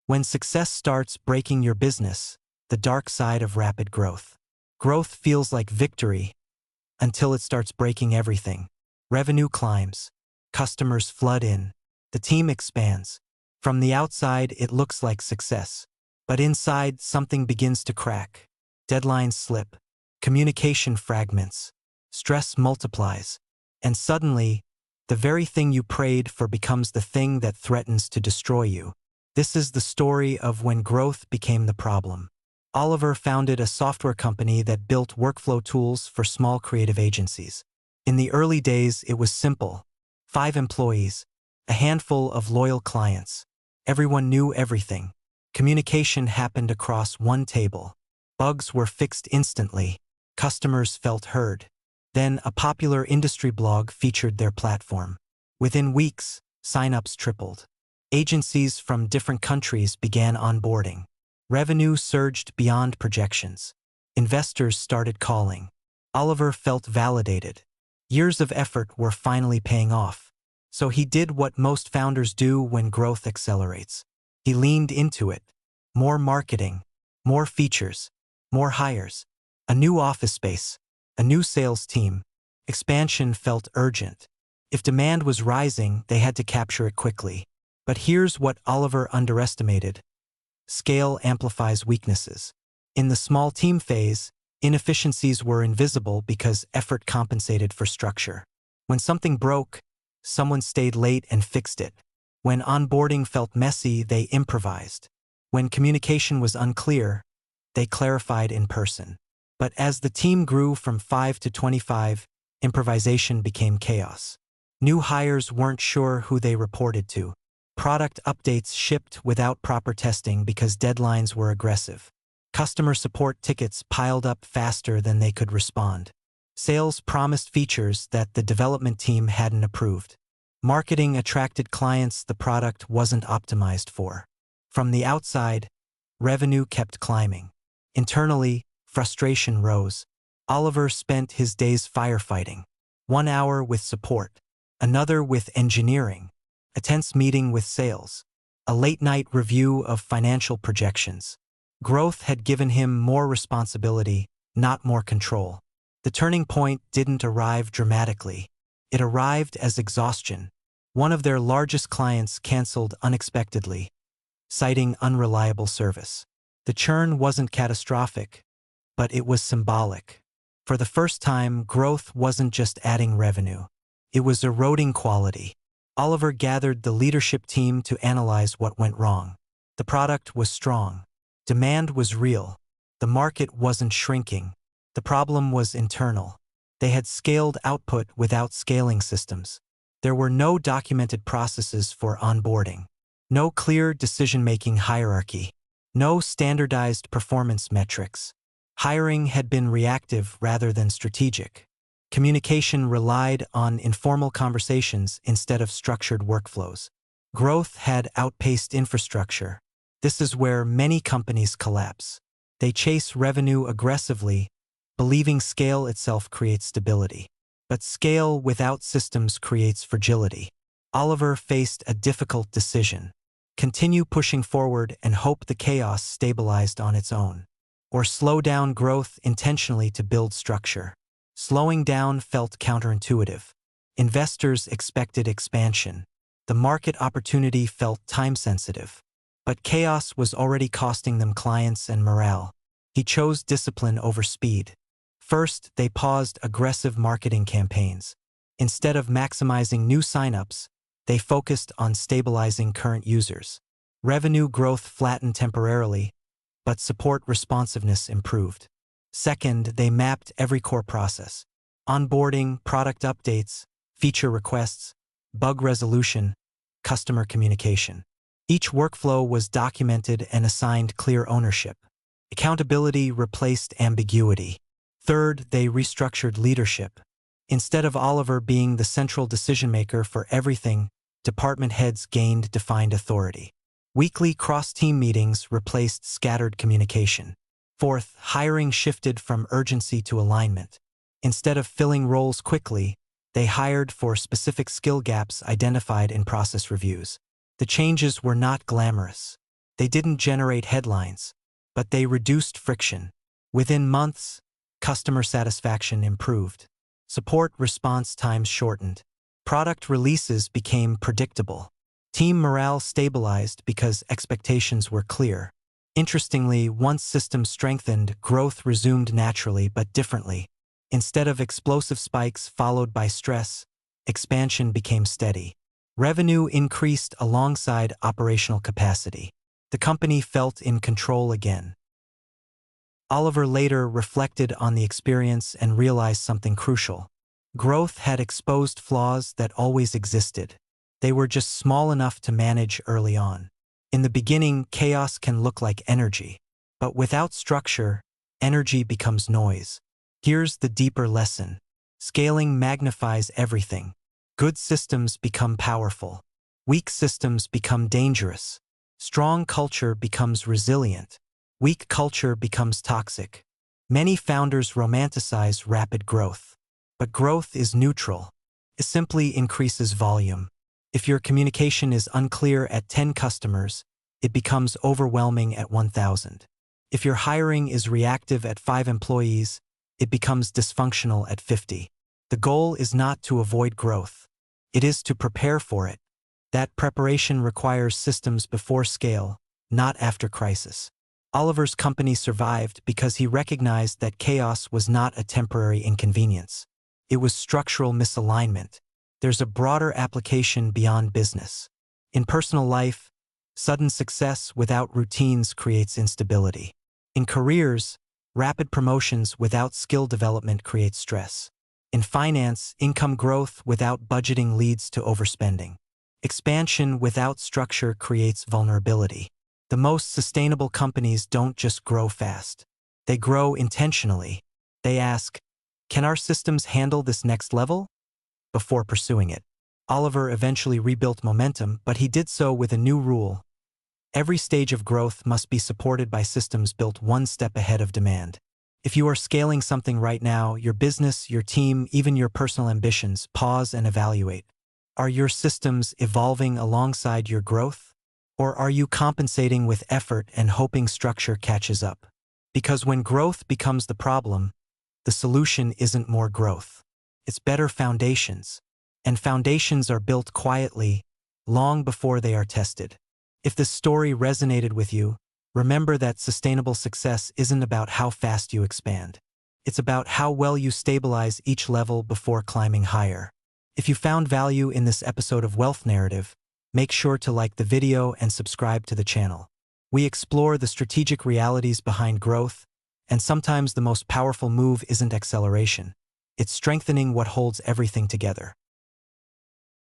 When success starts breaking your business, the dark side of rapid growth. Growth feels like victory until it starts breaking everything. Revenue climbs. Customers flood in. The team expands. From the outside, it looks like success. But inside, something begins to crack. Deadlines slip. Communication fragments. Stress multiplies. And suddenly, the very thing you prayed for becomes the thing that threatens to destroy you. This is the story of when growth became the problem. Oliver founded a software company that built workflow tools for small creative agencies. In the early days, it was simple. 5 employees, a handful of loyal clients. Everyone knew everything. Communication happened across one table. Bugs were fixed instantly. Customers felt heard. Then a popular industry blog featured their platform. Within weeks, sign-ups tripled. Agencies from different countries began onboarding. Revenue surged beyond projections. Investors started calling. Oliver felt validated. Years of effort were finally paying off. So he did what most founders do when growth accelerates. He leaned into it. More marketing, more features, more hires, a new office space, a new sales team. Expansion felt urgent. If demand was rising, they had to capture it quickly. But here's what Oliver underestimated. Scale amplifies weaknesses. In the small team phase, inefficiencies were invisible because effort compensated for structure. When something broke, someone stayed late and fixed it. When onboarding felt messy, they improvised. When communication was unclear, they clarified in person. But as the team grew from 5 to 25, improvisation became chaos. New hires weren't sure who they reported to. Product updates shipped without proper testing because deadlines were aggressive. Customer support tickets piled up faster than they could respond. Sales promised features that the development team hadn't approved. Marketing attracted clients the product wasn't optimized for. From the outside, revenue kept climbing. Internally, frustration rose. Oliver spent his days firefighting. 1 hour with support, another with engineering, a tense meeting with sales, a late-night review of financial projections. Growth had given him more responsibility, not more control. The turning point didn't arrive dramatically. It arrived as exhaustion. One of their largest clients canceled unexpectedly, citing unreliable service. The churn wasn't catastrophic, but it was symbolic. For the first time, growth wasn't just adding revenue. It was eroding quality. Oliver gathered the leadership team to analyze what went wrong. The product was strong. Demand was real. The market wasn't shrinking. The problem was internal. They had scaled output without scaling systems. There were no documented processes for onboarding. No clear decision-making hierarchy. No standardized performance metrics. Hiring had been reactive rather than strategic. Communication relied on informal conversations instead of structured workflows. Growth had outpaced infrastructure. This is where many companies collapse. They chase revenue aggressively, believing scale itself creates stability. But scale without systems creates fragility. Oliver faced a difficult decision. Continue pushing forward and hope the chaos stabilized on its own. Or slow down growth intentionally to build structure. Slowing down felt counterintuitive. Investors expected expansion. The market opportunity felt time-sensitive. But chaos was already costing them clients and morale. He chose discipline over speed. First, they paused aggressive marketing campaigns. Instead of maximizing new signups, they focused on stabilizing current users. Revenue growth flattened temporarily, but support responsiveness improved. Second, they mapped every core process: onboarding, product updates, feature requests, bug resolution, customer communication. Each workflow was documented and assigned clear ownership. Accountability replaced ambiguity. Third, they restructured leadership. Instead of Oliver being the central decision-maker for everything, department heads gained defined authority. Weekly cross-team meetings replaced scattered communication. Fourth, hiring shifted from urgency to alignment. Instead of filling roles quickly, they hired for specific skill gaps identified in process reviews. The changes were not glamorous. They didn't generate headlines, but they reduced friction. Within months, customer satisfaction improved. Support response times shortened. Product releases became predictable. Team morale stabilized because expectations were clear. Interestingly, once systems strengthened, growth resumed naturally but differently. Instead of explosive spikes followed by stress, expansion became steady. Revenue increased alongside operational capacity. The company felt in control again. Oliver later reflected on the experience and realized something crucial. Growth had exposed flaws that always existed. They were just small enough to manage early on. In the beginning, chaos can look like energy. But without structure, energy becomes noise. Here's the deeper lesson. Scaling magnifies everything. Good systems become powerful. Weak systems become dangerous. Strong culture becomes resilient. Weak culture becomes toxic. Many founders romanticize rapid growth. But growth is neutral. It simply increases volume. If your communication is unclear at 10 customers, it becomes overwhelming at 1,000. If your hiring is reactive at 5 employees, it becomes dysfunctional at 50. The goal is not to avoid growth. It is to prepare for it. That preparation requires systems before scale, not after crisis. Oliver's company survived because he recognized that chaos was not a temporary inconvenience. It was structural misalignment. There's a broader application beyond business. In personal life, sudden success without routines creates instability. In careers, rapid promotions without skill development creates stress. In finance, income growth without budgeting leads to overspending. Expansion without structure creates vulnerability. The most sustainable companies don't just grow fast. They grow intentionally. They ask, can our systems handle this next level? Before pursuing it. Oliver eventually rebuilt momentum, but he did so with a new rule. Every stage of growth must be supported by systems built one step ahead of demand. If you are scaling something right now, your business, your team, even your personal ambitions, pause and evaluate. Are your systems evolving alongside your growth? Or are you compensating with effort and hoping structure catches up? Because when growth becomes the problem, the solution isn't more growth. It's better foundations. And foundations are built quietly, long before they are tested. If this story resonated with you, remember that sustainable success isn't about how fast you expand. It's about how well you stabilize each level before climbing higher. If you found value in this episode of Wealth Narrative, make sure to like the video and subscribe to the channel. We explore the strategic realities behind growth, and sometimes the most powerful move isn't acceleration. It's strengthening what holds everything together.